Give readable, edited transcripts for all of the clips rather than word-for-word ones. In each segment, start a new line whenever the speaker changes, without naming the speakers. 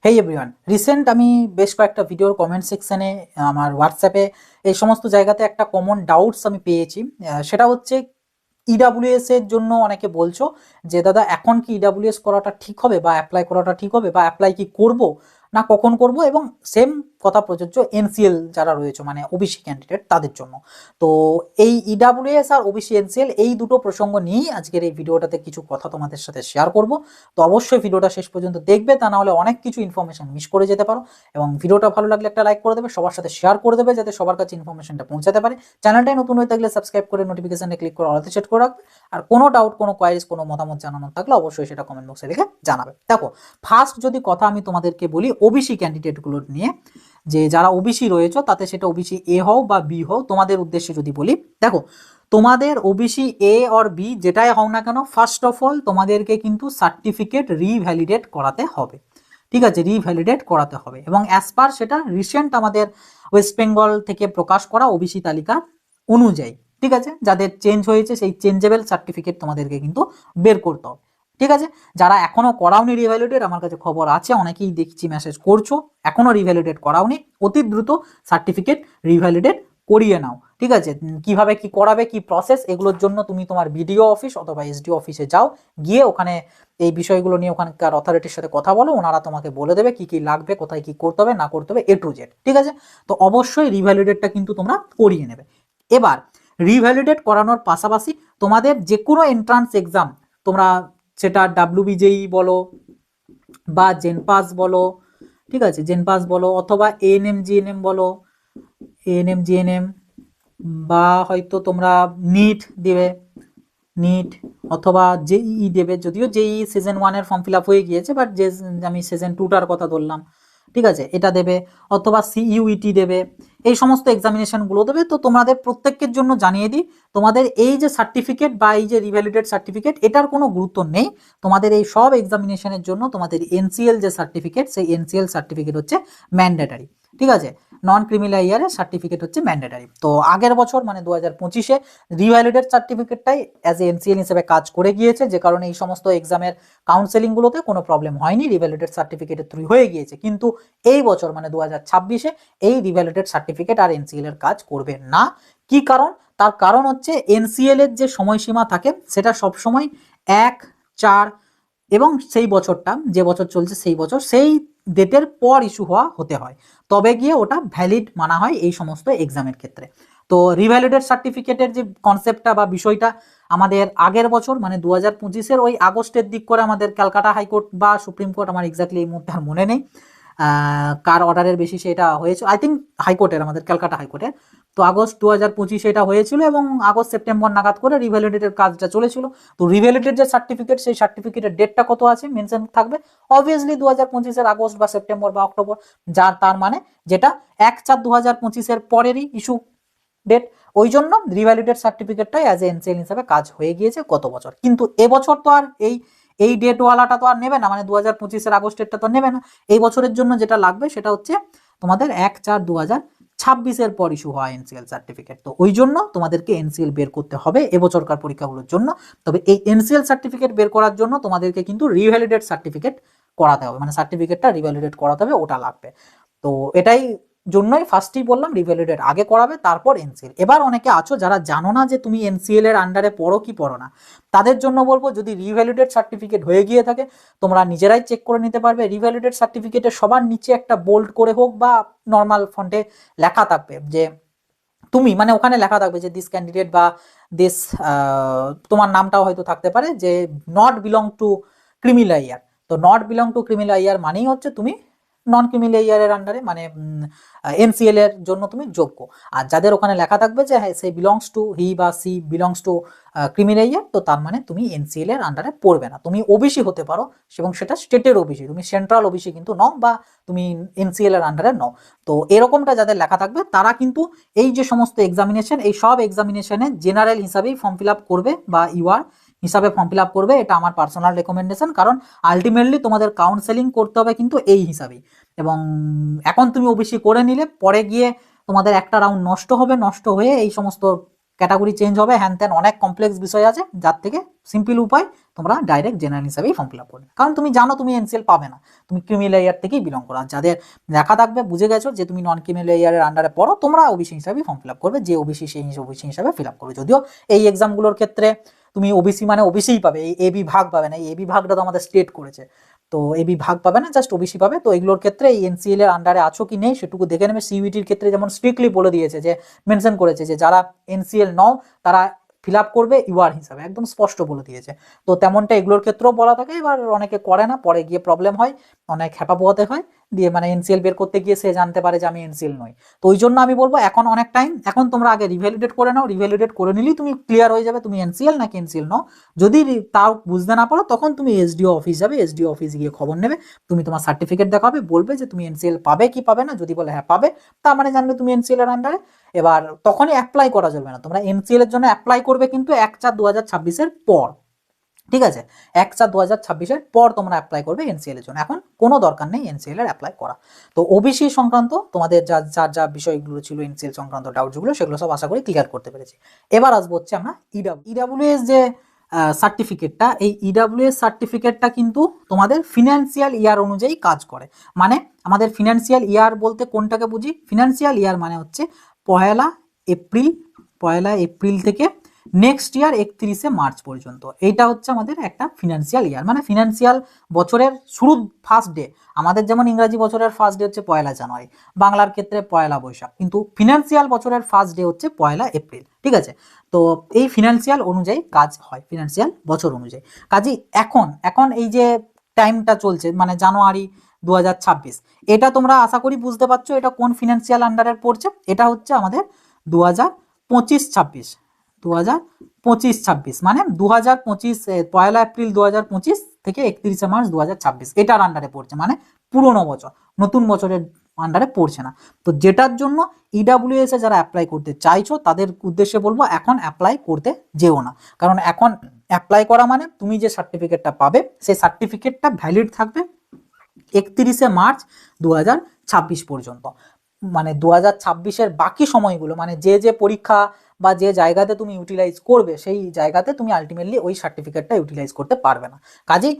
হেই everyone, recent আমি বেশ কয়েকটা ভিডিওর কমেন্ট সেকশনে আমার হোয়াটসঅ্যাপে এই সমস্ত জায়গাতে একটা কমন ডাউটস আমি পেয়েছি। সেটা হচ্ছে ইডাব্লিউএস এর জন্য অনেকে বলছো যে দাদা এখন কি ইডাব্লিউএস করাটা ঠিক হবে বা অ্যাপ্লাই করাটা ঠিক হবে বা অ্যাপ্লাই কি করব না কখন করব, এবং সেম কথা প্রযোজ্য এনসিএল যারা রয়েছে মানে ওবিসি ক্যান্ডিডেট তাদের জন্য। তো এই ইডাব্লিউএস আর ওবিসি এনসিএল এই দুটো প্রসঙ্গ নিয়েই আজকের এই ভিডিওটাতে কিছু কথা তোমাদের সাথে শেয়ার করব। তো অবশ্যই ভিডিওটা শেষ পর্যন্ত দেখবে, তা না হলে অনেক কিছু ইনফরমেশন মিস করে যেতে পারো। এবং ভিডিওটা ভালো লাগলে একটা লাইক করে দেবে, সবার সাথে শেয়ার করে দেবে যাতে সবার কাছে ইনফরমেশনটা পৌঁছাতে পারে। চ্যানেলটাই নতুন হয়ে থাকলে সাবস্ক্রাইব করে নোটিফিকেশনে ক্লিক করে অলতে সেট করে রাখবে। আর কোনো ডাউট, কোনো কোয়ারিজ, কোনো মতামত জানানোর থাকলে অবশ্যই সেটা কমেন্ট বক্সে লিখে জানাবে। দেখো, ফার্স্ট যদি কথা আমি তোমাদেরকে বলি ওবিসি ক্যান্ডিডেটগুলোর নিয়ে, যে যারা ওবিসি রয়েছে তাতে সেটা ওবিসি এ হও বা বি হও, তোমাদের উদ্দেশ্যে যদি বলি, দেখো তোমাদের ওবিসি এ অর বি যেটাই হও না কেন, ফার্স্ট অফ অল তোমাদেরকে কিন্তু সার্টিফিকেট রিভ্যালিডেট করাতে হবে। ঠিক আছে, রিভ্যালিডেট করাতে হবে, এবং অ্যাজ পার সেটা রিসেন্ট আমাদের ওয়েস্ট বেঙ্গল থেকে প্রকাশ করা ওবিসি তালিকা অনুযায়ী, ঠিক আছে, যাদের চেঞ্জ হয়েছে সেই চেঞ্জেবল সার্টিফিকেট তোমাদেরকে কিন্তু বের করতে হবে। ঠিক আছে, যারা এখনো করাওনি রিভ্যালিডেট, আমার কাছে খবর আছে অনেকেই দেখছি মেসেজ করছো এখনো রিভ্যালিডেট করাওনি, অতি দ্রুত সার্টিফিকেট রিভ্যালিডেট করিয়ে নাও। ঠিক আছে, কিভাবে কি করাবে, কি প্রসেস, এগুলোর জন্য তুমি তোমার বিডিও অফিস অথবা এসডিও অফিসে যাও, গিয়ে ওখানে এই বিষয়গুলো নিয়ে ওখানকার অথরিটির সাথে কথা বলো, ওনারা তোমাকে বলে দেবে কি কি লাগবে, কোথায় কি করতে হবে না করতে হবে, A to Z। ঠিক আছে, তো অবশ্যই রিভ্যালিডেটটা কিন্তু তোমরা করিয়ে নেবে। এবার রিভ্যালিডেট করানোর পাশাপাশি তোমাদের যে কোনো এন্ট্রান্স এক্সাম, তোমরা সেটা ডাব্লিউবিজেই বলো বা জেনপাস বলো, ঠিক আছে, জেনপাস বলো অথবা এএনএম জিএনএম বলো, এএনএম জিএনএম, বা হয়তো তোমরা নিট দেবে, নিট অথবা জেইই দেবে, যদিও জেইই সিজন 1-এর ফর্ম ফিল আপ হয়ে গিয়েছে, বাট যে আমি সিজন 2টার কথা ধরলাম, ঠিক আছে, এটা দেবে, অথবা সিইউইটি দেবে, এই সমস্ত এক্সামিনেশনগুলো দেবে। তো তোমাদের প্রত্যেকের জন্য জানিয়ে দিই, তোমাদের এই যে সার্টিফিকেট বা এই যে রিভ্যালিডেট সার্টিফিকেট, এটার কোনো গুরুত্ব নেই। তোমাদের এই সব এক্সামিনেশনের জন্য তোমাদের এনসিএল যে সার্টিফিকেট, সেই এনসিএল সার্টিফিকেট হচ্ছে ম্যান্ডেটারি। ঠিক আছে, নন ক্রিমিনাল ইয়ারের সার্টিফিকেট হচ্ছে ম্যান্ডেটারি। তো আগের বছর মানে 2025-এ রিভ্যালিডেট সার্টিফিকেটটাই অ্যাজ এ এনসিএল হিসেবে কাজ করে গিয়েছে, যে কারণে এই সমস্ত এক্সামের কাউন্সেলিংগুলোতে কোনো প্রবলেম হয়নি, রিভ্যালিডেট সার্টিফিকেটের থ্রু হয়ে গিয়েছে। কিন্তু এই বছর মানে 2026-এ এই রিভ্যালিডেট সার্টিফিকেট আর এনসিএল এর কাজ করবে না। কি কারণ? তার কারণ হচ্ছে এনসিএল এর যে সময়সীমা থাকে সেটা সবসময় 1/4, এবং সেই বছরটা যে বছর চলছে সেই বছর সেই ডেটের পর ইস্যু হতে হয়, তবে গিয়ে ওটা ভ্যালিড মানা হয় এই সমস্ত এক্সামের ক্ষেত্রে। তো রিভ্যালিডেট সার্টিফিকেটের যে কনসেপ্টটা বা বিষয়টা আমাদের আগের বছর মানে 2025-এর ওই আগস্টের দিক করে আমাদের ক্যালকাটা হাইকোর্ট বা সুপ্রিম কোর্ট, আমার এক্স্যাক্টলি এই মুহূর্তে আর মনে নেই কার অর্ডারের বেসিসে এটা হয়েছে, আই থিঙ্ক হাইকোর্টের, আমাদের ক্যালকাটা হাইকোর্টের। তো আগস্ট 2025-এ এটা হয়েছিল, এবং আগস্ট সেপ্টেম্বর নাগাদ করে রিভ্যালিডেটের কাজটা চলেছিল। তো রিভ্যালিডেট যে সার্টিফিকেট, সেই সার্টিফিকেটের ডেটটা কত আছে মেনশন থাকবে, অবভিয়াসলি 2025-এর আগস্ট বা সেপ্টেম্বর বা অক্টোবর, যার তার মানে যেটা 1/4/2025-এর পরেরই ইস্যু ডেট। ওই জন্য রিভ্যালিডেট সার্টিফিকেটটাই অ্যাজ এ এনসিএল হিসাবে কাজ হয়ে গিয়েছে গত বছর। কিন্তু এবছর তো আর এই এই ডেটওয়ালাটা তো আর নেবে না, মানে 2025-এর আগস্টেরটা তো নেবে না। এই বছরের জন্য যেটা লাগবে সেটা হচ্ছে তোমাদের 1/4/2026-এর পর ইস্যু হওয়া এনসিএল সার্টিফিকেট। তো ওই জন্য তোমাদেরকে এনসিএল বের করতে হবে এবছরকার পরীক্ষাগুলোর জন্য। তবে এই এনসিএল সার্টিফিকেট বের করার জন্য তোমাদেরকে কিন্তু রিভ্যালিডেট সার্টিফিকেট করাতে হবে, মানে সার্টিফিকেটটা রিভ্যালিডেট করাতে হবে, ওটা লাগবে। তো এটাই জন্যই ফার্স্টই বললাম রিভ্যালিডেট আগে করাবে, তারপর এনসিএল। এবার অনেকে আছো যারা জানো না যে তুমি এনসিএল এর আন্ডারে পড়ো কি পড়ো না, তাদের জন্য বলবো যদি রিভ্যালিডেট সার্টিফিকেট হয়ে গিয়ে থাকে তোমরা নিজেরাই চেক করে নিতে পারবে। রিভ্যালিডেট সার্টিফিকেটের সবার নিচে একটা বোল্ড করে হোক বা নর্মাল ফন্টে লেখা থাকবে যে তুমি, মানে ওখানে লেখা থাকবে যে দিস ক্যান্ডিডেট বা দিস, তোমার নামটাও হয়তো থাকতে পারে যে নট বিলং টু ক্রিমিনাল ইয়ার। তো নট বিলং টু ক্রিমিনাল ইয়ার মানেই হচ্ছে তুমি নন ক্রিমিনাল ইয়ারের আন্ডারে, মানে এনসিএল এর জন্য তুমি যোগ্য। আর যাদের ওখানে লেখা থাকবে যে হ্যাঁ সে বিলংস টু, হি বা সি বিলংস টু ক্রিমিনাল ইয়ার, তো তার মানে তুমি এনসিএল এর আন্ডারে পড়বে না। তুমি ওবিসি হতে পারো, এবং সেটা স্টেটের ওবিসি, তুমি সেন্ট্রাল ওবিসি কিন্তু নও, বা তুমি এনসিএল এর আন্ডারে নও। তো এরকমটা যাদের লেখা থাকবে তারা কিন্তু এই যে সমস্ত এক্সামিনেশন, এই সব এক্সামিনেশনে জেনারেল হিসাবেই ফর্ম ফিল আপ করবে বা ইউআর হিসাবে ফর্ম ফিল আপ করবে। এটা আমার পার্সোনাল রেকমেন্ডেশন, কারণ আলটিমেটলি তোমাদের কাউন্সেলিং করতে হবে কিন্তু এই হিসাবেই। এবং এখন তুমি ওবিসি করে নিলে পরে গিয়ে তোমাদের একটা রাউন্ড নষ্ট হবে, নষ্ট হয়ে এই সমস্ত ক্যাটাগরি চেঞ্জ হবে, হ্যান ত্যান অনেক কমপ্লেক্স বিষয় আছে, যার থেকে সিম্পল উপায় তোমরা ডাইরেক্ট জেনারেল হিসাবেই ফর্ম ফিল আপ করবে, কারণ তুমি জানো তুমি এনসিএল পাবে না, তুমি ক্রিমি লেয়ার থেকেই বিলং করো। আর যাদের দেখা থাকবে বুঝে গেছো যে তুমি নন ক্রিমি লেয়ারের আন্ডারে পড়ো, তোমরা ওবিসি হিসাবেই ফর্ম ফিল আপ করবে, যে ওবিসি সেই ওবিসি হিসাবে ফিল আপ করবে। যদিও এই এক্সামগুলোর ক্ষেত্রে তুমি ওবিসি মানে ওবিসিই পাবে, এই এবি ভাগ পাবে না, এই এবি ভাগটা তো আমাদের স্টেট করেছে, তো এবি ভাগ পাবে না, জাস্ট ওবিসি পাবে। তো এগুলোর ক্ষেত্রে এই এনসিএল এর আন্ডারে আছো কি নেই সেটুকু দেখে নেবে। সিইউটির ক্ষেত্রে যেমন স্ট্রিক্টলি বলে দিয়েছে, যে মেনশন করেছে যে যারা এনসিএল নও তারা ফিল আপ করবে ইউআর হিসাবে, একদম স্পষ্ট বলে দিয়েছে। তো তেমনটা এগুলোর ক্ষেত্রেও বলা থাকে, এবার অনেকে করে না, পরে গিয়ে প্রবলেম হয়, অনেক হ্যাপা পোহাতে হয়, দিয়ে মানে এনসিএল বের করতে গিয়ে সে জানতে পারে যে আমি এনসিএল নই। তো ওই জন্য আমি বলবো এখন অনেক টাইম, এখন তোমরা আগে রিভ্যালিডেট করে নাও, রিভ্যালিডেট করে নিলেই তুমি ক্লিয়ার হয়ে যাবে তুমি এনসিএল নাকি এনসিএল নও। যদি তাও বুঝতে না পারো তখন তুমি এসডিও অফিস যাবে, এসডিও অফিস গিয়ে খবর নেবে, তুমি তোমার সার্টিফিকেট দেখাবে, বলবে যে তুমি এনসিএল পাবে কি পাবে না, যদি বলে হ্যাঁ পাবে, তার মানে জানবে তুমি এনসিএল এর আন্ডারে। এবার তখনই অ্যাপ্লাই করা যাবে না, তোমরা এনসিএল এর জন্য অ্যাপ্লাই করবে কিন্তু 1/4/2026 পর, ঠিক আছে, 1/4/2026 পর তোমরা অ্যাপ্লাই করবে এনসিএল এর জন্য, এখন কোনো দরকার নেই এনসিএল এর অ্যাপ্লাই করা। তো ওবিসি সংক্রান্ত তোমাদের যা বিষয়গুলো ছিল এনসিএল সংক্রান্ত ডাউটসগুলো, সেগুলো সব আশা করি ক্লিয়ার করতে পেরেছি। এবার আসবো হচ্ছে আমরা ইডাব্লিউএস যে সার্টিফিকেটটা, এই ইডাব্লিউএস সার্টিফিকেটটা কিন্তু তোমাদের ফিনান্সিয়াল ইয়ার অনুযায়ী কাজ করে। মানে আমাদের ফিনান্সিয়াল ইয়ার বলতে কোনটাকে বুঝি, ফিনান্সিয়াল ইয়ার মানে হচ্ছে পহেলা এপ্রিল থেকে নেক্সট ইয়ার 31শে মার্চ পর্যন্ত, এইটা হচ্ছে আমাদের একটা ফিনান্সিয়াল ইয়ার, মানে ফিনান্সিয়াল বছরের শুরুর ফার্স্ট ডে। আমাদের যেমন ইংরাজি বছরের ফার্স্ট ডে হচ্ছে 1 জানুয়ারি, বাংলার ক্ষেত্রে 1 বৈশাখ, কিন্তু ফিনান্সিয়াল বছরের ফার্স্ট ডে হচ্ছে 1 এপ্রিল, ঠিক আছে। তো এই ফিনান্সিয়াল অনুযায়ী কাজ হয়, ফিনান্সিয়াল বছর অনুযায়ী কাজই। এখন এই যে টাইমটা চলছে মানে জানুয়ারি 2026, এটা তোমরা আশা করি বুঝতে পারছো এটা কোন ফিনান্সিয়াল আন্ডারে পড়ছে, এটা হচ্ছে আমাদের 2025-26, 2025-26 মানে 2025 1 এপ্রিল 2025 থেকে 31শে মার্চ 2026 এটার আন্ডারে পড়ছে, মানে পুরোনো বছর, নতুন বছরের আন্ডারে পড়ছে না। তো যেটার জন্য ইডাব্লিউএস এ যারা অ্যাপ্লাই করতে চাইছো তাদের উদ্দেশ্যে বলবো এখন অ্যাপ্লাই করতে যেও না, কারণ এখন অ্যাপ্লাই করা মানে তুমি যে সার্টিফিকেটটা পাবে সেই সার্টিফিকেটটা ভ্যালিড থাকবে 31শে মার্চ 2026 পর্যন্ত। মানে 2026-এর বাকি সময়গুলো মানে যে পরীক্ষা বা যে জায়গাতে তুমি ইউটিলাইজ করবে সেই জায়গাতে তুমি আলটিমেটলি ওই সার্টিফিকেটটা ইউটিলাইজ করতে পারবে না। কাজেই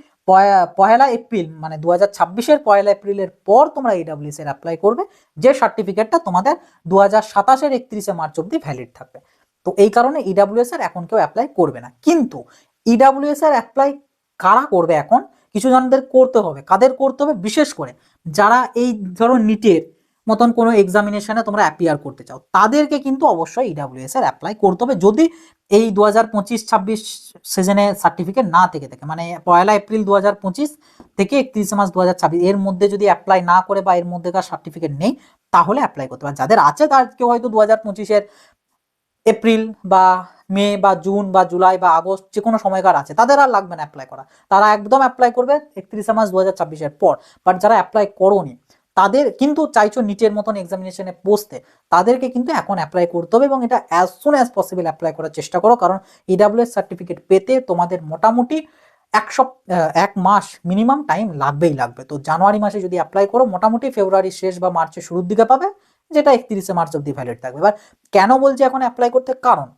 1 এপ্রিল মানে 2026-এর 1 এপ্রিলের পর তোমরা ইডাব্লিউএস এর অ্যাপ্লাই করবে, যে সার্টিফিকেটটা তোমাদের 2027-এর 31শে মার্চ অব্দি ভ্যালিড থাকবে। তো এই কারণে ইডাব্লিউএস এর এখন কেউ অ্যাপ্লাই করবে না। কিন্তু ইডাব্লিউএস এর অ্যাপ্লাই কারা করবে, এখন কিছু জনদের করতে হবে। কাদের করতে হবে, বিশেষ করে যারা এই ধরো নিটের মতন কোনো এক্সামিনেশনে তোমরা অ্যাপিয়ার করতে চাও তাদেরকে কিন্তু অবশ্যই ইডাব্লিউএস এর অ্যাপ্লাই করতে হবে, যদি এই 2025-26 সিজনে সার্টিফিকেট না থেকে থাকে, মানে 1 এপ্রিল 2025 থেকে 31শে মার্চ 2026 এর মধ্যে যদি অ্যাপ্লাই না করে বা এর মধ্যেকার সার্টিফিকেট নেই তাহলে অ্যাপ্লাই করতে পারে। যাদের আছে তার কেউ হয়তো 2025-এর এপ্রিল বা মে বা জুন বা জুলাই বা আগস্ট যে কোনো সময়কার আছে, তাদের আর লাগবে না অ্যাপ্লাই করা, তারা একদম অ্যাপ্লাই করবে 31শে মার্চ 2026-এর পর। বাট যারা অ্যাপ্লাই করোনি তাদের কিন্তু চাইছো নিটের মতন এক্সামিনেশনে বসতে, তাদেরকে কিন্তু এখন অ্যাপ্লাই করতে হবে এবং এটা as soon as possible apply করার চেষ্টা করো, কারণ ইডাব্লিউএস সার্টিফিকেট পেতে তোমাদের মোটামুটি 1 মাস মিনিমাম টাইম লাগবে। তো জানুয়ারি মাসে যদি অ্যাপ্লাই করো মোটামুটি ফেব্রুয়ারি শেষ বা মার্চের শুরুর দিকে পাবে, যেটা 31শে মার্চ অব্দি ভ্যালিড থাকবে। এবার কেন বলছি এখন অ্যাপ্লাই করতে, কারণ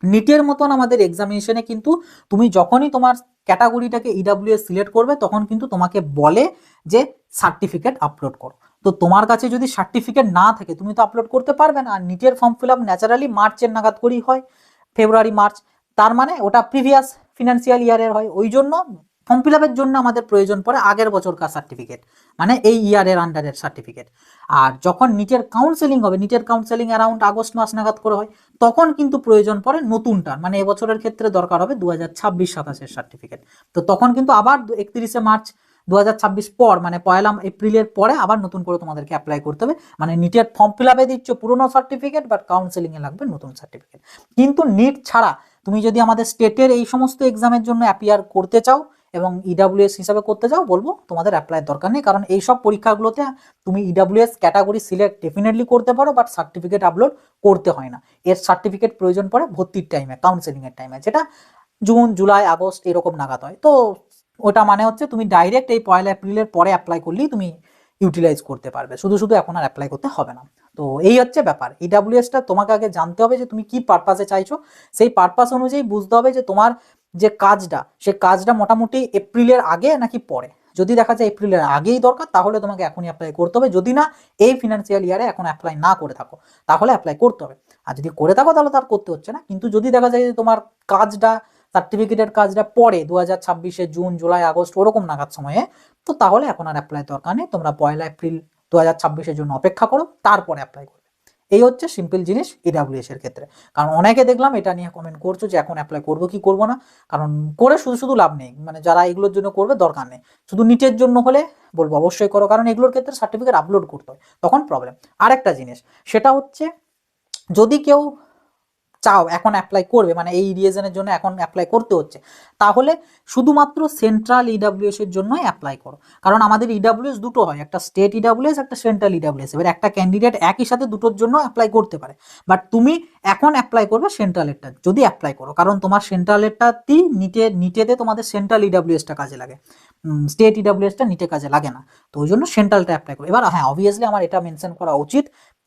নিটের মতন আমাদের এক্সামিনেশনে কিন্তু তুমি যখনই তোমার ক্যাটাগরিটাকে ইডাব্লিউএস সিলেক্ট করবে তখন কিন্তু তোমাকে বলে যে সার্টিফিকেট আপলোড করো। তো তোমার কাছে যদি সার্টিফিকেট না থাকে তুমি তো আপলোড করতে পারবে না। আর নিটের ফর্ম ফিল আপ ন্যাচারালি মার্চের নাগাদ করেই হয়, ফেব্রুয়ারি মার্চ, তার মানে ওটা প্রিভিয়াস ফিনান্সিয়াল ইয়ারের হয়। ওই জন্য ফর্ম ফিল আপের জন্য আমাদের প্রয়োজন পড়ে আগের বছরকার সার্টিফিকেট, মানে এই ইয়ারের আন্ডারের সার্টিফিকেট। আর যখন নিটের কাউন্সেলিং হবে, নিটের কাউন্সেলিং অ্যারাউন্ড আগস্ট মাস নাগাদ করে হয়, তখন কিন্তু প্রয়োজন পড়ে নতুনটার, মানে এবছরের ক্ষেত্রে দরকার হবে 2026-27-এর সার্টিফিকেট। তো তখন কিন্তু আবার 31শে মার্চ 2026 পর মানে 1 এপ্রিলের পরে আবার নতুন করে তোমাদেরকে অ্যাপ্লাই করতে হবে। মানে নিটের ফর্ম ফিল আপে দিচ্ছ পুরোনো সার্টিফিকেট, বাট কাউন্সেলিং এ লাগবে নতুন সার্টিফিকেট। কিন্তু নিট ছাড়া তুমি যদি আমাদের স্টেটের এই সমস্ত এক্সামের জন্য অ্যাপিয়ার করতে চাও এবং ইডাব্লিউএস হিসাবে করতে চাও, বলবো তোমাদের অ্যাপ্লাইয়ের দরকার নেই, কারণ এই সব পরীক্ষাগুলোতে তুমি ইডাব্লিউএস ক্যাটাগরি সিলেক্ট ডেফিনেটলি করতে পারো, বাট সার্টিফিকেট আপলোড করতে হয় না। এর সার্টিফিকেট প্রয়োজন পড়ে ভর্তির টাইমে, কাউন্সেলিং এর টাইমে, যেটা জুন জুলাই আগস্ট এরকম নাগাদ হয়। তো ওটা মানে হচ্ছে তুমি ডাইরেক্ট এই 1 এপ্রিলের পরে অ্যাপ্লাই করলেই তুমি ইউটিলাইজ করতে পারবে, শুধু এখন আর অ্যাপ্লাই করতে হবে না। তো এই হচ্ছে ব্যাপার। ইডাব্লিউএসটা তোমাকে আগে জানতে হবে যে তুমি কি পারপাসে চাইছো, সেই পারপাস অনুযায়ী বুঝতে হবে যে তোমার যে কাজটা, সে কাজটা মোটামুটি এপ্রিলের আগে নাকি পরে। যদি দেখা যায় এপ্রিলের আগেই দরকার, তাহলে তোমাকে এখনই অ্যাপ্লাই করতে হবে। যদি না এই ফিনান্সিয়াল ইয়ারে এখন অ্যাপ্লাই না করে থাকো, তাহলে অ্যাপ্লাই করতে হবে। আর যদি করে থাকো তাহলে তার করতে হচ্ছে না। কিন্তু যদি দেখা যায় যে তোমার কাজটা, সার্টিফিকেটের কাজটা পরে 2026 জুন জুলাই আগস্ট ওরকম নাগাদ সময়ে, তো তাহলে এখন আর অ্যাপ্লাই দরকার নেই। তোমরা 1 এপ্রিল 2026 জন্য অপেক্ষা করো, তারপরে অ্যাপ্লাই করবে। এই হচ্ছে সিম্পল জিনিস ইডাব্লিউএস এর ক্ষেত্রে। কারণ অনেকে দেখলাম এটা নিয়ে কমেন্ট করছো যে এখন অ্যাপ্লাই করবো কি করবো না। কারণ করে শুধু শুধু লাভ নেই, মানে যারা এগুলোর জন্য করবে দরকার নেই। শুধু নিটের জন্য হলে বলবো অবশ্যই করো, কারণ এগুলোর ক্ষেত্রে সার্টিফিকেট আপলোড করতে হয়, তখন প্রবলেম। আরেকটা জিনিস সেটা হচ্ছে, যদি কেউ চাও এখন অ্যাপ্লাই করবে, মানে এই রিজনের জন্য এখন অ্যাপ্লাই করতে হচ্ছে, তাহলে শুধুমাত্র সেন্ট্রাল ইডাব্লিউএস এর জন্যই অ্যাপ্লাই করো। কারণ আমাদের ইডাব্লিউএস দুটো হয়, একটা স্টেট ইডাব্লিউএস, একটা সেন্ট্রাল ইডাব্লিউএস। এবার একটা ক্যান্ডিডেট একই সাথে দুটোর জন্য অ্যাপ্লাই করতে পারে, বাট তুমি এখন অ্যাপ্লাই করবে সেন্ট্রালেরটা যদি অ্যাপ্লাই করো, কারণ তোমার সেন্ট্রালেরটাতেই নিটেতে তোমাদের সেন্ট্রাল ইডাব্লিউএসটা কাজে লাগে, স্টেট ইডাব্লিউএসটা নিটে কাজে লাগে না। তো ওই জন্য সেন্ট্রালটা অ্যাপ্লাই করো। এবার হ্যাঁ, অবভিয়াসলি আমার এটা মেনশন করা উচিত,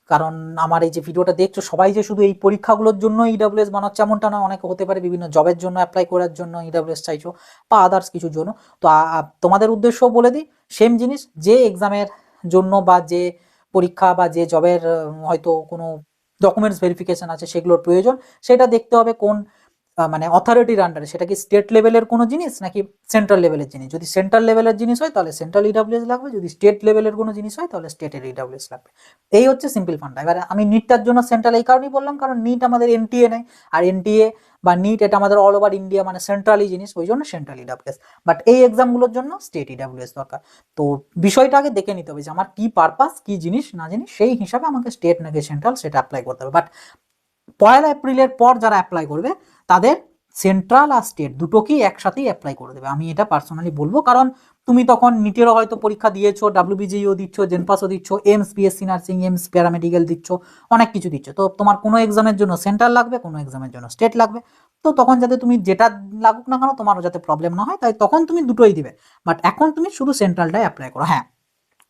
কারণ আমার এই যে ভিডিওটা দেখছো সবাই যে শুধু এই পরীক্ষাগুলোর জন্য ইডাব্লিউএস বানাচ্ছে এমনটা না। অনেকে হতে পারে বিভিন্ন জবের জন্য অ্যাপ্লাই করার জন্য ইডাব্লিউএস চাইছো, বা আদার্স কিছুর জন্য। তো তোমাদের উদ্দেশ্য বলে দিই, সেম জিনিস, যে এক্সামের জন্য বা যে পরীক্ষা বা যে জবের হয়তো কোনো ডকুমেন্টস ভেরিফিকেশন আছে সেগুলোর প্রয়োজন, সেটা দেখতে হবে কোন মানে অথরিটির আন্ডারে, সেটা কি স্টেট লেভেলের কোনো জিনিস নাকি সেন্ট্রাল লেভেলের জিনিস। যদি সেন্ট্রাল লেভেলের জিনিস হয় তাহলে সেন্ট্রাল ইডাব্লিউএস লাগবে, যদি স্টেট লেভেলের কোনো জিনিস হয় তাহলে স্টেটের ইডাব্লিউএস লাগবে। এই হচ্ছে সিম্পল ফান্ডা। এবার আমি নিটটার জন্য সেন্ট্রাল এই কারণেই বললাম, কারণ নিট আমাদের এনটিএ নেই, আর এনটিএ বা নিট এটা আমাদের অল ওভার ইন্ডিয়া, মানে সেন্ট্রালি জিনিস, ওই জন্য সেন্ট্রাল ইডাব্লিউএস। বাট এই এক্সামগুলোর জন্য স্টেট ইডাব্লিউএস দরকার। তো বিষয়টা আগে দেখে নিতে হবে যে আমার কি পারপাস, কি জিনিস না জিনিস, সেই হিসাবে আমাকে স্টেট নাকি সেন্ট্রাল সেটা অ্যাপ্লাই করতে হবে। বাট 1 এপ্রিলের পর যারা অ্যাপ্লাই করবে, তাদের সেন্ট্রাল আর স্টেট দুটোকেই একসাথেই অ্যাপ্লাই করে দেবে, আমি এটা পার্সোনালি বলবো। কারণ তুমি তখন নিটেরও হয়তো পরীক্ষা দিয়েছো, ডাব্লিউবিজিও দিচ্ছ, জেনপাসও দিচ্ছ, AIIMS BSc nursing, AIIMS paramedical দিচ্ছ, অনেক কিছু দিচ্ছ। তো তোমার কোনো এক্সামের জন্য সেন্ট্রাল লাগবে, কোনো এক্সামের জন্য স্টেট লাগবে। তো তখন যাতে তুমি যেটা লাগুক না কেন তোমার যাতে প্রবলেম না হয়, তাই তখন তুমি দুটোই দিবে। বাট এখন তুমি শুধু সেন্ট্রালটাই অ্যাপ্লাই করো। হ্যাঁ,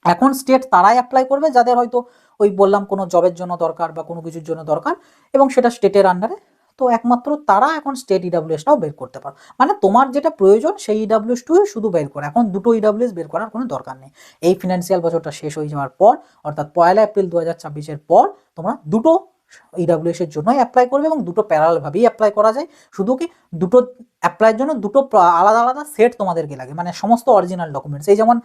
এখন স্টেট তারাই অ্যাপ্লাই করবে যাদের হয়তো ওই বললাম কোনো জবের জন্য দরকার বা কোনো কিছুর জন্য দরকার, এবং সেটা স্টেটের আন্ডারে। তো একমাত্র তারা এখন স্টেট ইডাব্লিউএসটাও বের করতে পারো। মানে তোমার যেটা প্রয়োজন সেই ইডাব্লিউএসটুই শুধু বের করে, এখন দুটো ইডাব্লিউএস বের করার কোনো দরকার নেই। এই ফিনান্সিয়াল বছরটা শেষ হয়ে যাওয়ার পর, অর্থাৎ 1 এপ্রিল 2026 পর, তোমরা দুটো ইডাব্লিউএস এর জন্যই অ্যাপ্লাই করবে, এবং দুটো প্যারালালভাবেই অ্যাপ্লাই করা যায়। শুধু কি দুটো অ্যাপ্লাইয়ের জন্য দুটো আলাদা আলাদা সেট তোমাদেরকে লাগে, মানে সমস্ত অরিজিনাল ডকুমেন্টস। এই যেমন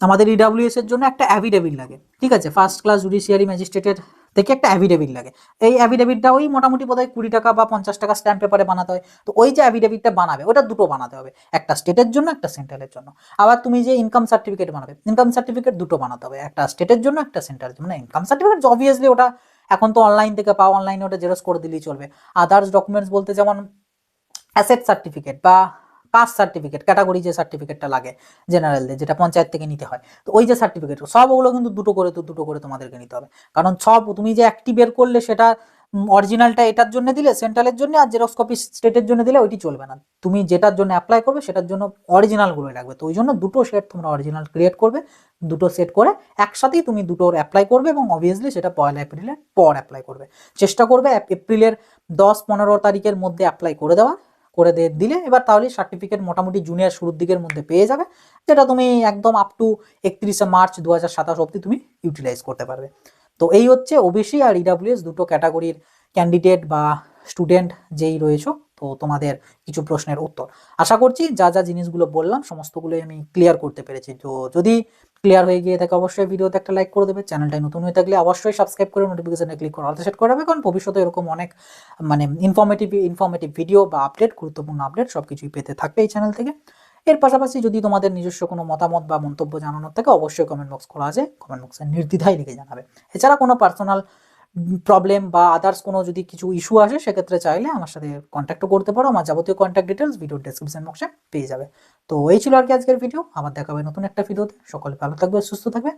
আমাদের ইডাব্লিউএস এর জন্য একটা অ্যাফিডেভিট লাগে, ঠিক আছে, ফার্স্ট ক্লাস জুডিশিয়ারি ম্যাজিস্ট্রেটের থেকে একটা অ্যাফিডেভিট লাগে। এই অ্যাফিডেভিটটা ওই মোটামুটি বোধহয় 20 টাকা বা 50 টাকা স্ট্যাম্প পেপারে বানাতে হয়। তো ওই যে অ্যাফিডেভিটটা বানাবে, ওটা দুটো বানাতে হবে, একটা স্টেটের জন্য, একটা সেন্ট্রালের জন্য। আবার তুমি যে ইনকাম সার্টিফিকেট বানাবে, ইনকাম সার্টিফিকেট দুটো বানাতে হবে, একটা স্টেটের জন্য, একটা সেন্ট্রালের জন্য। মানে ইনকাম সার্টিফিকেট অবভিয়াসলি ওটা এখন তো অনলাইন থেকে পাও, অনলাইনে ওটা জেরক্স করে দিলেই চলবে। আদার্স ডকুমেন্টস বলতে যেমন অ্যাসেট সার্টিফিকেট বা কাস্ট সার্টিফিকেট, ক্যাটাগরি যে সার্টিফিকেটটা লাগে জেনারেলদের, যেটা পঞ্চায়েত থেকে নিতে হয়, তো ওই যে সার্টিফিকেট সব ওগুলো কিন্তু দুটো করে তোমাদেরকে নিতে হবে। কারণ সব তুমি যে একটি বের করলে সেটা অরিজিনালটা এটার জন্য দিলে সেন্ট্রালের জন্য, আর জেরক্স কপি স্টেটের জন্য দিলে ওইটি চলবে না। তুমি যেটার জন্য অ্যাপ্লাই করবে সেটার জন্য অরিজিনালগুলোই লাগবে। তো ওই জন্য দুটো সেট তোমরা অরিজিনাল ক্রিয়েট করবে, দুটো সেট করে একসাথেই তুমি দুটোর অ্যাপ্লাই করবে, এবং অবভিয়াসলি সেটা 1 এপ্রিলের পর অ্যাপ্লাই করবে। চেষ্টা করবে এপ্রিলের 10-15 তারিখের মধ্যে অ্যাপ্লাই করে দেওয়া, করে দিলে এবার তাহলে সার্টিফিকেট মোটামুটি জুনের শুরুর দিকের মধ্যে পেয়ে যাবে, যেটা তুমি একদম আপ টু 31 মার্চ 2027 অবধি তুমি ইউটিলাইজ করতে পারবে। তো এই হচ্ছে ওবিসি আর ইডাব্লিউএস দুটো ক্যাটাগরির ক্যান্ডিডেট বা স্টুডেন্ট যেই রয়েছে, তো তোমাদের কিছু প্রশ্নের উত্তর। আশা করছি যা যা জিনিসগুলো বললাম সমস্তগুলোই আমি ক্লিয়ার করতে পেরেছি। তো যদি ক্লিয়ার হয়ে গিয়ে থাকে অবশ্যই ভিডিওতে একটা লাইক করে দেবে, চ্যানেলটাই নতুন হয়ে থাকলে অবশ্যই সাবস্ক্রাইব করে নোটিফিকেশনে ক্লিক করে অল সেট করে দেবে, কারণ ভবিষ্যতে এরকম অনেক মানে ইনফরমেটিভ ভিডিও বা আপডেট, গুরুত্বপূর্ণ আপডেট সবকিছুই পেতে থাকবে এই চ্যানেল থেকে। এর পাশাপাশি যদি তোমাদের নিজস্ব কোনো মতামত বা মন্তব্য জানানোর থাকে অবশ্যই কমেন্ট বক্স খোলা আছে, কমেন্ট বক্সে নির্দ্বিধায় লিখে জানাবে। এছাড়া কোনো পার্সোনাল প্রবলেম বা আদার্স কোনো যদি কিছু ইস্যু আসে সেক্ষেত্রে চাইলে আমার সাথে কন্ট্যাক্টও করতে পারো, আমার যাবতীয় কন্ট্যাক্ট ডিটেলস ভিডিওর ডেসক্রিপশন বক্সে পেয়ে যাবে। তো এই ছিল আর কি আজকের ভিডিও, আবার দেখা হবে নতুন একটা ভিডিওতে। সকলে ভালো থাকবে, সুস্থ থাকবে।